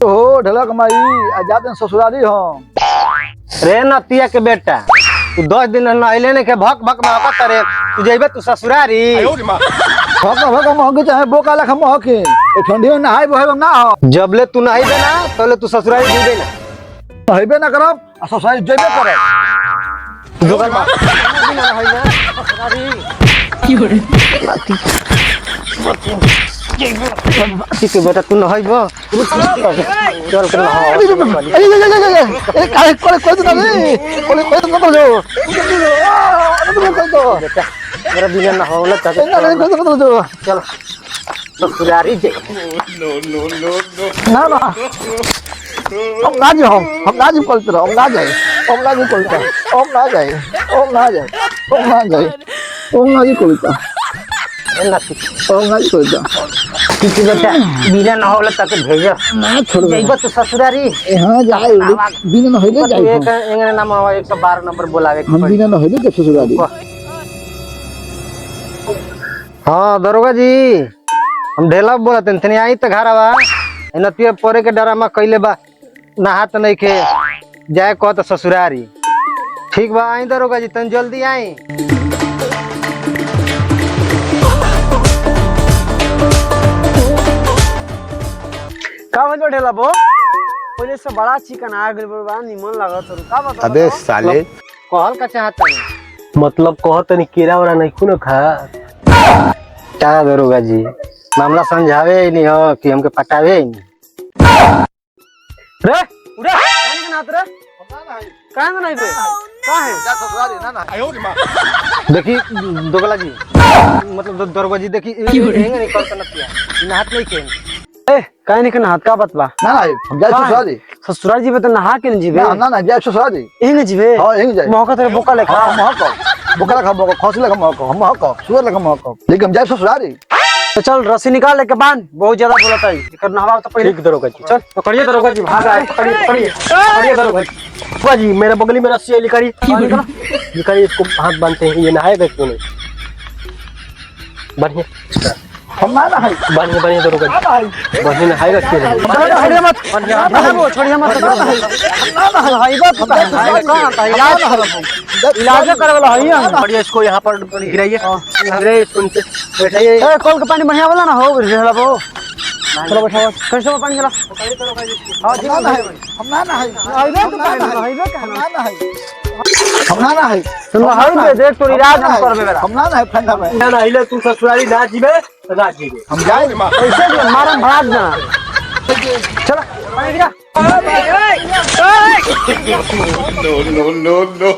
हो ढलक माई जाते ससुराली हम। रे नतिया के बेटा तू 10 दिन नहले ने के भक भक महकत रे तू जेबे तू ससुरारी। भक भक महके चाहे बोका लख महके ठंडी में नहाई बहे ना हो। जबले तू नहीं देना तबले तू ससुरारी जेबे ना। हइबे ना करब आ ससुराली जेबे करब। दोगल बा ना होई ना ससुरारी की हो रे ठीक है बेटा तू नहाइबो चल कर नहा। ए काहे कोई ना रे कोई ना जो बेटा मेरा बिना नहावला तक चल ससुरारी जे ना ना हम ना जाए हम ना जाए कोलते हम ना जाए हम ना जाए कोलता हम ना जाए हम ना जाए हम ना जाए हम ना जाए कोलता ना हम ना जाए कोलता ठीक है बेटा बिना नहावला तक भेज ना छोड़ जाइबो तू ससुरारी। हां जाए बिना ना होले जाए एक एंगने नाम 112 नंबर बोलावे के हम बिना ना होले तो ससुरारी। हां दरोगा जी हम ढेला बोलत तनी आई त घरवा नतिया परे के डरामा कइले बा नहात नहीं के जाए कह त ससुरारी। ठीक बा आई दरोगा जी तन जल्दी आई। का भइल ढेला बो पहिले से बड़ा चिकन आ गेल बा निमन लागत और का बता। अबे साले कहल का चाहता नहीं मतलब कहत नहीं कीड़ा वाला नहीं कुन खा क्या दरोगा जी मामला समझावे ही नहीं हो कि हमके पटावे ही नहीं। रे उड़ा काहे के नात रे काहे ना नहीं बे काहे जा ससुराली ना ना आयो रे मां। देखी दोगला जी मतलब दरोगा जी देखी एंगे नहीं करता नतिया नहात नहीं के ए काहे नहीं के नात का बात बा ना ना हम जाए ससुराली ससुराल जीवे तो नहा के नहीं जीवे ना ना ना जाए ससुराली एंगे जीवे हां एंगे जाए मौका तो बोका लेखा हां महको बोका लख महको खसी लख महको हम महको सुअर लख महको लेकिन हम जाए ससुराली। तो चल रस्सी निकाल लेके बांध बहुत ज्यादा बोलता है इकर नहावा तो पहले ठीक दरोगा जी चल पकड़िए दरोगा जी भाग आए पकड़िए दरोगा जी। बुआ जी मेरे बगली में रस्सी है लिखारी लिखारी इसको हाथ बांधते हैं ये नहाएगा क्यों नहीं। बढ़िया हम ना ना है बढ़िया बढ़िया दरोगा जी बढ़िया नहाएगा क्यों नहीं। छोड़िए मत छोड़िए मत ना ना है हाइबा इलाज करे वाला है बढ़िया इसको यहाँ पर गिराइए अरे इसको नीचे बैठाइए। ए कल का पानी बढ़िया वाला ना हो ढेला बो चलो बैठो कैसे में पानी चला हां जी ना है हम ना ना है हाइबे तो हाइबे का हम ना ना है हम ना ना है तुम हाइबे देख तो इलाज हम करबे बेरा हम ना ना है ठंडा में ना ना इले तू ससुराली ना जीवे तो ना जीवे हम जाए कैसे जो मारम भाग जा चला पानी गिरा no, no, no, no.